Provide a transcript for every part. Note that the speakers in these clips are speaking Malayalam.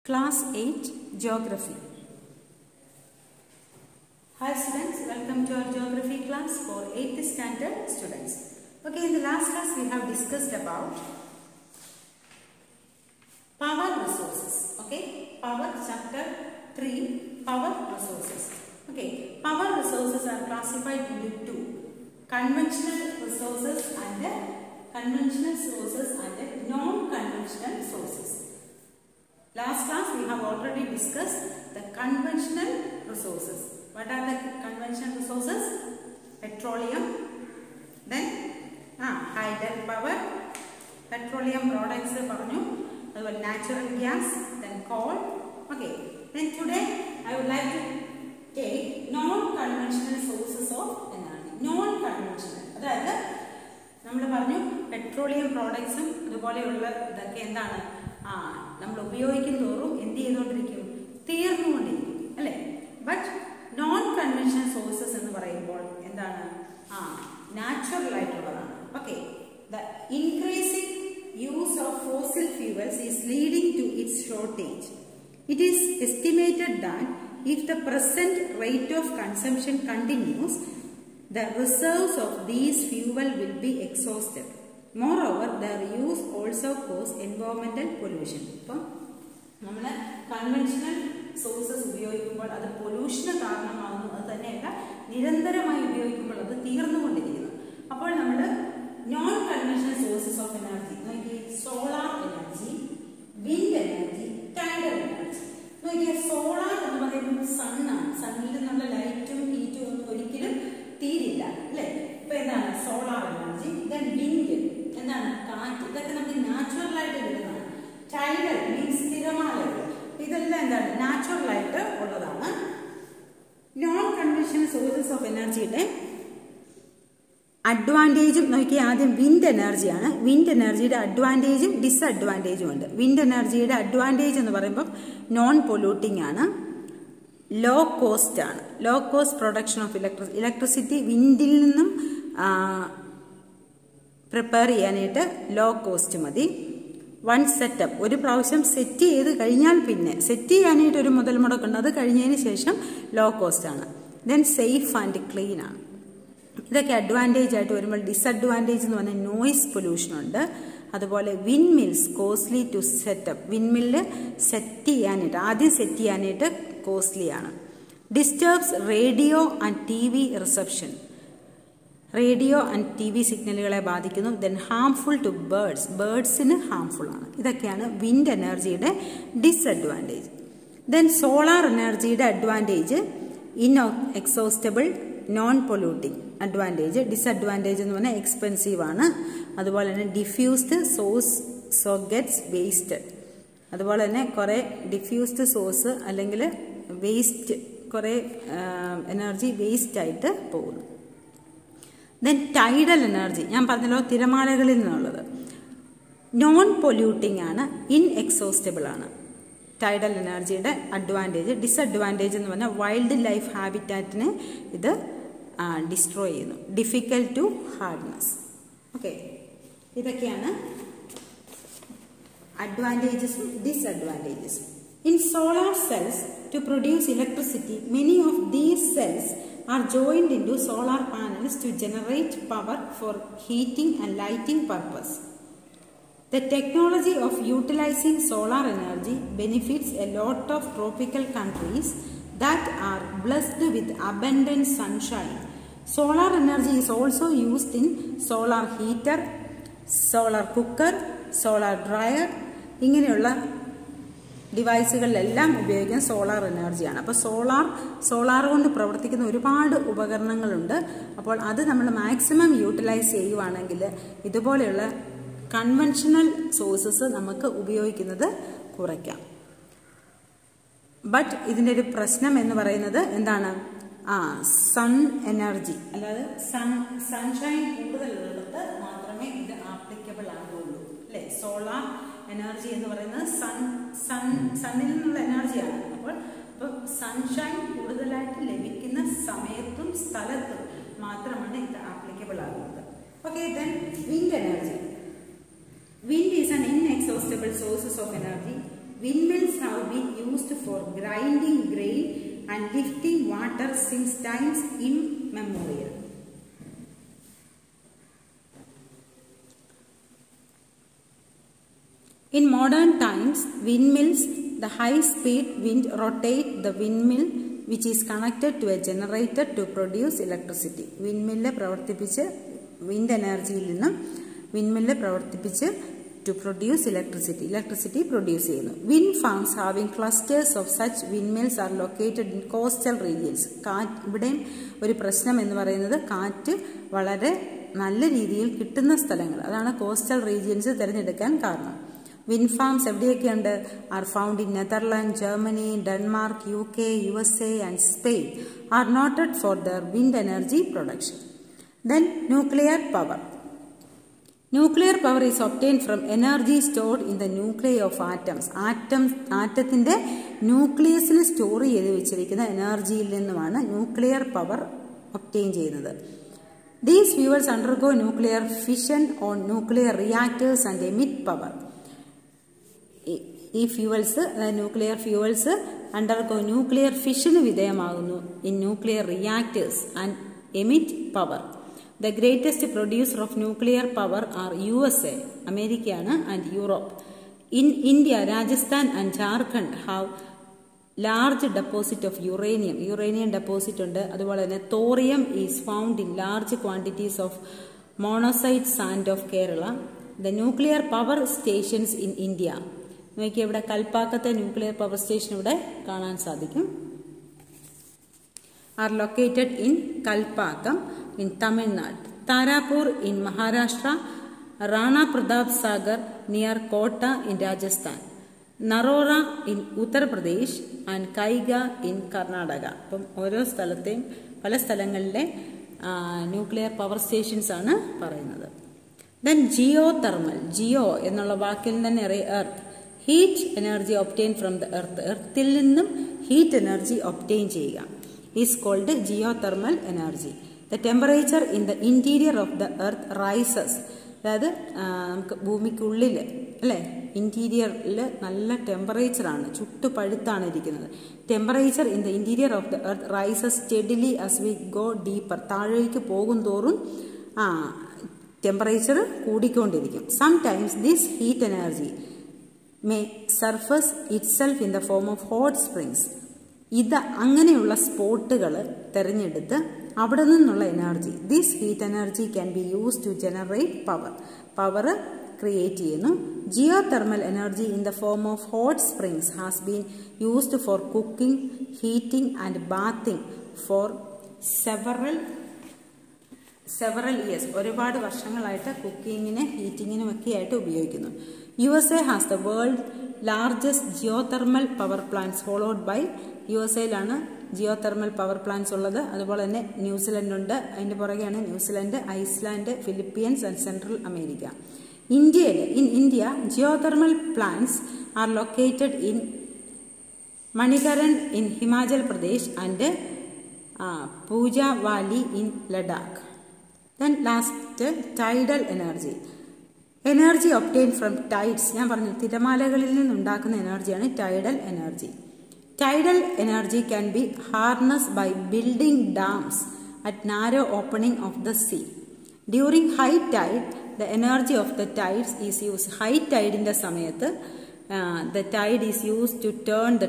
Class 8 Geography. Hi students, welcome to our geography class for 8th standard students. Okay, in the last class we have discussed about power resources. Okay, power chapter 3, power resources. Okay, power resources are classified into two: conventional resources and non-conventional sources. Last class we have already discussed the conventional resources. What are the conventional resources? Petroleum, then hydropower, petroleum products, natural gas, then coal. Okay, then today I would like to take non-conventional sources of energy. Non-conventional, that is, petroleum products നമ്മൾ ഉപയോഗിക്കും തോറും എന്ത് ചെയ്തുകൊണ്ടിരിക്കും? തീർന്നുകൊണ്ടിരിക്കും അല്ലേ? ബട്ട് നോൺ കൺവെൻഷണൽ സോഴ്സസ് എന്ന് പറയുമ്പോൾ എന്താണ്? നാച്ചുറൽ ആയിട്ടുള്ളതാണ്. Okay, the increasing use of fossil fuels is leading to its shortage. It is estimated that if the present rate of consumption continues the reserves of these fuel will be exhausted. Moreover, their use also cause environmental pollution. Now, we conventional sources ഉപയോഗിക്കുമ്പോൾ അത് പൊല്യൂഷന് കാരണമാകുന്നു. അത് തന്നെയല്ല, നിരന്തരമായി ഉപയോഗിക്കുമ്പോൾ അത് തീർന്നുകൊണ്ടിരിക്കുന്നു. അപ്പോൾ നമ്മൾ non conventional sources of energy നോക്കിയേ: solar energy, wind energy, tidal energy. നോക്കിയേ, സോളാർ എന്ന് പറയുന്നത് സണ്ണാണ്. സണ്ണിൽ നിന്നുള്ള ലൈറ്റും ഹീറ്റും ഒന്നും ഒരിക്കലും തീരില്ല അല്ലേ? ഇപ്പൊ എന്താണ് സോളാർ എനർജി? ദെൻ വിൻഡ് എന്താണ്? കാറ്റ്. ഇതൊക്കെ നമുക്ക് നാച്ചുറൽ ആയിട്ട് വരുന്നതാണ്. ടൈഡൽ മീൻസ് തിരമാലകൾ. ഇതെല്ലാം എന്താണ്? നാച്ചുറൽ ആയിട്ട് ഉള്ളതാണ്. നോൺ കൺവെൻഷണൽ സോഴ്സസ് ഓഫ് എനർജിയുടെ അഡ്വാൻറ്റേജും നോക്കിയാൽ ആദ്യം വിൻഡ് എനർജിയാണ്. വിൻഡ് എനർജിയുടെ അഡ്വാൻറ്റേജും ഡിസഡ്വാൻറ്റേജും ഉണ്ട്. വിൻഡ് എനർജിയുടെ അഡ്വാൻറ്റേജ് എന്ന് പറയുമ്പോൾ നോൺ പൊല്യൂട്ടിംഗ് ആണ്, ലോ കോസ്റ്റ് ആണ്. Low cost production of electricity വിൻഡിൽ നിന്നും പ്രിപ്പയർ ചെയ്യാനായിട്ട് ലോ കോസ്റ്റ് മതി. വൺ സെറ്റപ്പ്, ഒരു പ്രാവശ്യം സെറ്റ് ചെയ്ത് കഴിഞ്ഞാൽ പിന്നെ സെറ്റ് ചെയ്യാനായിട്ട് ഒരു മുതൽ മുടക്കുണ്ട്. അത് കഴിഞ്ഞതിന് ശേഷം ലോ കോസ്റ്റ് ആണ്. ദെൻ സേഫ് ആൻഡ് ക്ലീൻ ആണ്. ഇതൊക്കെ അഡ്വാൻറ്റേജ് ആയിട്ട് വരുമ്പോൾ ഡിസഡ്വാൻറ്റേജ് എന്ന് പറഞ്ഞാൽ നോയിസ് പൊല്യൂഷൻ ഉണ്ട്. അതുപോലെ wind mills costly to setup. Wind mill ആദ്യം സെറ്റ് ചെയ്യാനായിട്ട് കോസ്റ്റ്ലിയാണ്. Disturbs radio and T V reception. Radio and T V സിഗ്നലുകളെ ബാധിക്കുന്നു. ദെൻ ഹാംഫുൾ ടു ബേർഡ്സിന് ഹാംഫുൾ ആണ്. ഇതൊക്കെയാണ് വിൻഡ് എനർജിയുടെ ഡിസഡ്വാൻറ്റേജ്. ദെൻ സോളാർ എനർജിയുടെ advantage exhaustible, non polluting. Advantage. Disadvantage എന്ന് പറഞ്ഞാൽ എക്സ്പെൻസീവ് ആണ്. അതുപോലെ തന്നെ ഡിഫ്യൂസ്ഡ് സോ ഗെറ്റ്സ് വേസ്റ്റഡ്. അതുപോലെ തന്നെ കുറേ ഡിഫ്യൂസ്ഡ് സോഴ്സ് അല്ലെങ്കിൽ വേസ്റ്റ്, കുറേ എനർജി വേസ്റ്റ് ആയിട്ട് പോകുന്നു. ദെൻ ടൈഡൽ എനർജി, ഞാൻ പറഞ്ഞല്ലോ തിരമാലകളിൽ നിന്നുള്ളത്. നോൺ പൊല്യൂട്ടിംഗ് ആണ്, ഇൻഎക്സോസ്റ്റബിൾ ആണ്. ടൈഡൽ എനർജിയുടെ അഡ്വാൻറ്റേജ്. ഡിസഡ്വാൻറ്റേജ് എന്ന് പറഞ്ഞാൽ വൈൽഡ് ലൈഫ് ഹാബിറ്റാറ്റിനെ ഇത് ഡിസ്ട്രോയ് ചെയ്യുന്നു. Difficult to hardness. ഓക്കെ, ഇതൊക്കെയാണ് അഡ്വാൻറ്റേജസും ഡിസഡ്വാൻറ്റേജസും. In solar cells, to produce electricity, many of these cells are joined into solar panels to generate power for heating and lighting purpose. The technology of utilizing solar energy benefits a lot of tropical countries that are blessed with abundant sunshine. Solar energy is also used in solar heater, solar cooker, solar dryer. ഇങ്ങനെയുള്ള ഡിവൈസുകളിലെല്ലാം ഉപയോഗിക്കുന്ന സോളാർ എനർജിയാണ്. അപ്പോൾ സോളാർ കൊണ്ട് പ്രവർത്തിക്കുന്ന ഒരുപാട് ഉപകരണങ്ങളുണ്ട്. അപ്പോൾ അത് നമ്മൾ മാക്സിമം യൂട്ടിലൈസ് ചെയ്യുവാണെങ്കിൽ ഇതുപോലെയുള്ള കൺവെൻഷണൽ സോഴ്സസ് നമുക്ക് ഉപയോഗിക്കുന്നത് കുറയ്ക്കാം. ബട്ട് ഇതിൻ്റെ ഒരു പ്രശ്നം എന്ന് പറയുന്നത് എന്താണ്? സൺ എനർജി, അല്ലാതെ സൺഷൈൻ കൂടുതലുള്ളിടത്ത് മാത്രമേ ഇത് ആപ്ലിക്കബിൾ ആകുള്ളൂ അല്ലേ? സോളാർ എനർജി എന്ന് പറയുന്നത് സണ്ണിൽ നിന്നുള്ള എനർജിയാണ്. അപ്പോൾ സൺഷൈൻ കൂടുതലായിട്ട് ലഭിക്കുന്ന സമയത്തും സ്ഥലത്തും മാത്രമാണ് ഇത് ആപ്ലിക്കബിൾ ആകുന്നത്. Okay, then wind energy. Wind is an inexhaustible source of energy. Windmills have been used for grinding grain and lifting water since times immemorial. In modern times, windmills, the high-speed wind rotate the windmill which is connected to a generator to produce electricity. Windmill പ്രവർത്തിപ്പിച്ച് wind energy നിന്നും windmill പ്രവർത്തിപ്പിച്ച് to produce electricity produce ചെയ്യുന്നു. Wind farms having clusters of such windmills are located in coastal regions. ഇവിടെ ഒരു പ്രശ്നം എന്ന് പറയുന്നത് കാറ്റ് വളരെ നല്ല രീതിയിൽ കിട്ടുന്ന സ്ഥലങ്ങൾ, അതാണ് കോസ്റ്റൽ റീജിയൻസ് തിരഞ്ഞെടുക്കാൻ കാരണം. Wind farms എവിടെയൊക്കെയുണ്ട്? are found in Netherlands, Germany, Denmark, UK, USA and Spain are noted for their wind energy production. Then nuclear power. Nuclear power is obtained from energy stored in the nuclei of atoms. ആറ്റത്തിന്റെ ന്യൂക്ലിയസിൽ സ്റ്റോർ ചെയ്ത് വെച്ചിരിക്കുന്ന എനർജിയിൽ നിന്നുമാണ് ന്യൂക്ലിയർ പവർ ഒബ്റ്റെയിൻ ചെയ്യുന്നത്. These fuels undergo nuclear fission on nuclear reactors and emit power. ഈ fuels, nuclear fuels undergo nuclear ഫിഷന് വിധേയമാകുന്നു in nuclear reactors and emit power. The greatest producer of nuclear power are USA, അമേരിക്കയാണ്, and Europe. In India, Rajasthan and Jharkhand have large deposit of uranium deposit ഉണ്ട്. അതുപോലെ തന്നെ thorium is found in large quantities of monazite sand of Kerala. The nuclear power stations in India, നോക്കിയാൽ ഇവിടെ കൽപ്പാക്കത്തെ ന്യൂക്ലിയർ പവർ സ്റ്റേഷൻ ഇവിടെ കാണാൻ സാധിക്കും. Are located in Kalpakkam in Tamil Nadu, Tarapur in Maharashtra, Rana Pratap Sagar near Kota in Rajasthan, Narora in Uttar Pradesh and Kaiga in Karnataka. അപ്പം ഓരോ സ്ഥലത്തെയും പല സ്ഥലങ്ങളിലെ ന്യൂക്ലിയർ പവർ സ്റ്റേഷൻസ് ആണ് പറയുന്നത്. ദെൻ ജിയോ തെർമൽ, ജിയോ എന്നുള്ള വാക്കിൽ തന്നെ earth, heat energy obtain from the earth, എർത്തിൽ നിന്നും ഹീറ്റ് എനർജി ഒബ്റ്റെയിൻ ചെയ്യുക, is called geothermal energy. The temperature in the interior of the earth rises, അതായത് നമുക്ക് ഭൂമിക്കുള്ളിൽ അല്ലേ, ഇന്റീരിയറിൽ നല്ല ടെമ്പറേച്ചറാണ്, ചുട്ടു പഴുത്താണ് ഇരിക്കുന്നത്. Temperature in the interior of the earth rises steadily as we go deeper, താഴേക്ക് പോകും തോറും ടെമ്പറേച്ചർ കൂടിക്കൊണ്ടിരിക്കും. Sometimes this heat energy may surface itself in the form of hot springs. ഇത് അങ്ങനെയുള്ള സ്പോട്ടുകൾ തിരഞ്ഞെടുത്ത് അവിടെ നിന്നുള്ള energy, this heat energy can be use to generate power create ചെയ്യുന്നു. Geothermal energy in the form of hot springs has been used for cooking, heating and bathing for several years. ഒരുപാട് വർഷങ്ങളായിട്ട് കുക്കിങ്ങിന് ഹീറ്റിങ്ങിനും ഒക്കെ ആയിട്ട് ഉപയോഗിക്കുന്നു. USA has the world largest geothermal power plants followed by, USAയിലാണ് ജിയോതെർമൽ പവർ പ്ലാന്റ്സ് ഉള്ളത്. അതുപോലെ തന്നെ ന്യൂസിലൻഡ് ഉണ്ട്, അതിൻ്റെ പുറകെയാണ് New Zealand, Iceland, Philippines and Central America. In India geothermal plants are located in Manikaran in Himachal Pradesh and Puga valley in Ladakh. Then last tidal energy. Energy obtain from tides, ഞാൻ പറഞ്ഞു തിരമാലകളിൽ നിന്നുണ്ടാക്കുന്ന എനർജിയാണ് tidal energy. Tidal energy can be harness by building dams at narrow opening of the sea. During high tide the energy of the tides is use. High ടൈഡിന്റെ സമയത്ത് the tide is use to turn the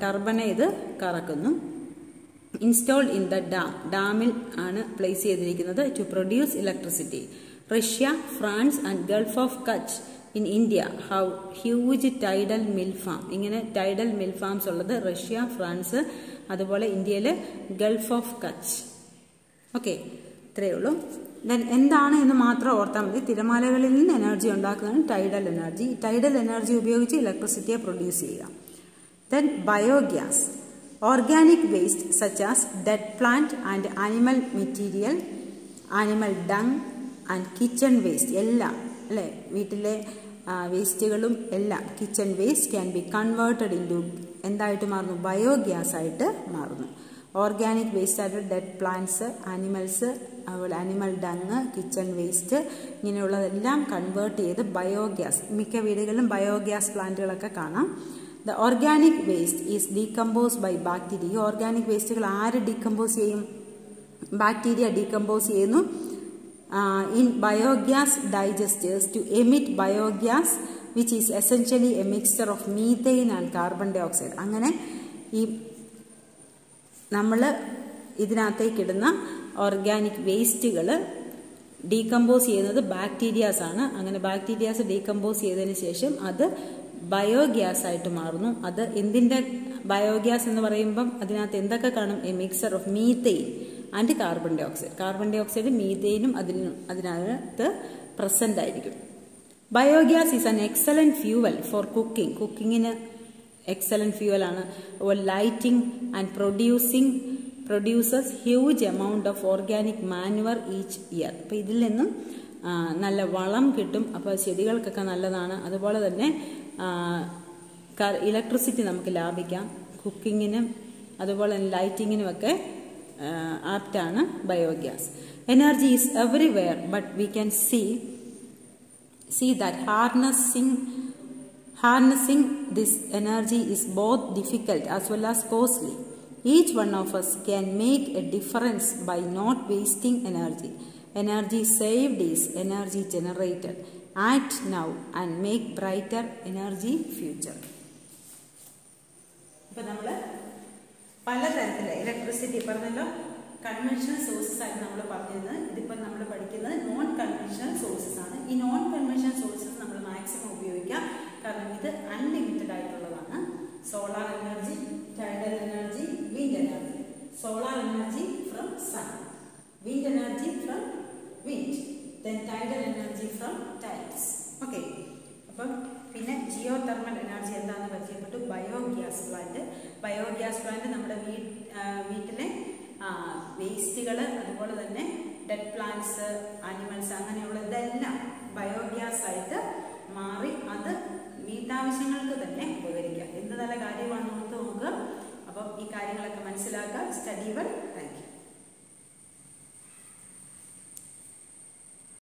ടർബനെ ഇത് കറക്കുന്നു. ഇൻസ്റ്റോൾഡ് ഇൻ ദ ഡാമിൽ ആണ് പ്ലേസ് ചെയ്തിരിക്കുന്നത് to produce electricity. Russia, France and Gulf of Kutch in India have huge tidal mill farm. ഇങ്ങനെ ടൈഡൽ മിൽ ഫാംസ് ഉള്ളത് റഷ്യ, ഫ്രാൻസ്, അതുപോലെ ഇന്ത്യയിലെ ഗൾഫ് ഓഫ് കച്ച്. ഓക്കെ, ഇത്രയേ ഉള്ളൂ. ദെൻ എന്താണ് എന്ന് മാത്രം ഓർത്താൽ മതി. തിരമാലകളിൽ നിന്ന് എനർജി ഉണ്ടാക്കുന്നതാണ് ടൈഡൽ എനർജി. ടൈഡൽ എനർജി ഉപയോഗിച്ച് ഇലക്ട്രിസിറ്റിയെ പ്രൊഡ്യൂസ് ചെയ്യുക. Then biogas, organic waste such as dead plant and animal material, animal dung and kitchen waste, എല്ലാം അല്ലേ, വീട്ടിലെ വേസ്റ്റുകളും എല്ലാം kitchen waste can be converted into എന്തായിട്ട് മാറുന്നു? ബയോഗ്യാസ് ആയിട്ട് മാറുന്നു. ഓർഗാനിക് വേസ്റ്റ് ആയിട്ട് ഡെഡ് പ്ലാന്റ്സ്, ആനിമൽസ്, അതുപോലെ ആനിമൽ ഡങ്, കിച്ചൺ വേസ്റ്റ് ഇങ്ങനെയുള്ളതെല്ലാം കൺവേർട്ട് ചെയ്ത് ബയോഗ്യാസ്. മിക്ക വീടുകളിലും ബയോഗ്യാസ് പ്ലാന്റുകളൊക്കെ കാണാം. The organic waste is decompose by bacteria. ഈ ഓർഗാനിക് വേസ്റ്റുകൾ ആര് ഡീകമ്പോസ് ചെയ്യും? ബാക്ടീരിയ ഡീകമ്പോസ് ചെയ്യുന്നു. In biogas digesters to emit biogas which is essentially a mixture of methane and carbon dioxide. അങ്ങനെ ഈ നമ്മൾ ഇതിനകത്തേക്കിടുന്ന ഓർഗാനിക് വേസ്റ്റുകൾ ഡീകമ്പോസ് ചെയ്യുന്നത് ബാക്ടീരിയാസ് ആണ്. അങ്ങനെ ബാക്ടീരിയാസ് ഡീകമ്പോസ് ചെയ്തതിന് ശേഷം അത് ബയോഗ്യാസ് ആയിട്ട് മാറുന്നു. അത് എന്തിൻ്റെ ബയോഗ്യാസ് എന്ന് പറയുമ്പം അതിനകത്ത് എന്തൊക്കെ കാണും? A mixer of methane and carbon dioxide. Carbon dioxide മീഥെയിനും അതിനകത്ത് പ്രസന്റ് ആയിരിക്കും. Biogas is an excellent fuel for cooking. കുക്കിങ്ങിന് എക്സലന്റ് ഫ്യൂവൽ ആണ്. Lighting and produces huge amount of organic manure each year. അപ്പോൾ ഇതിൽ നിന്നും നല്ല വളം കിട്ടും. അപ്പോൾ ചെടികൾക്കൊക്കെ നല്ലതാണ്. അതുപോലെ തന്നെ ഇലക്ട്രിസിറ്റി നമുക്ക് ലാഭിക്കാം. കുക്കിങ്ങിനും അതുപോലെ തന്നെ ലൈറ്റിങ്ങിനുമൊക്കെ ആപ്റ്റാണ് biogas. Energy is everywhere but we can see that harnessing this energy is both difficult as well as costly. Each one of us can make a difference by not wasting energy. Energy saved is energy generated. Act now and make brighter energy future. ഇപ്പോൾ നമ്മൾ പലതരത്തിലുള്ള ഇലക്ട്രിസിറ്റി പറഞ്ഞല്ലോ, കൺവെൻഷണൽ സോഴ്സസ് ആയിട്ട് നമ്മൾ പറഞ്ഞിരുന്നത്. ഇതിപ്പോൾ നമ്മൾ പഠിക്കുന്നത് നോൺ കൺവെൻഷണൽ സോഴ്സസ് ആണ്. ഈ നോൺ കൺവെൻഷണൽ സോഴ്സസ് നമ്മൾ മാക്സിമം ഉപയോഗിക്കാം. കാരണം ഇത് അൺലിമിറ്റഡ് ആയിട്ടുള്ളതാണ്. Solar energy, tidal energy, wind energy. Solar energy from sun, wind energy from wind, then tidal energy from tides. Okay, അപ്പം പിന്നെ ജിയോ തെർമൽ എനർജി എന്താണെന്ന് പരിചയപ്പെട്ടു. ബയോഗ്യാസ് പ്ലാന്റ് നമ്മുടെ വീട്ടിലെ വേസ്റ്റുകൾ, അതുപോലെ തന്നെ ഡെഡ് പ്ലാന്റ്സ്, ആനിമൽസ്, അങ്ങനെയുള്ള ഇതെല്ലാം ബയോഗ്യാസ് ആയിട്ട് മാറി അത് വീട്ടാവശ്യങ്ങൾക്ക് തന്നെ ഉപകരിക്കാം. എന്ത് നല്ല കാര്യമാണ് നോക്കുക. അപ്പം ഈ കാര്യങ്ങളൊക്കെ മനസ്സിലാക്കുക. Study well. Thank you.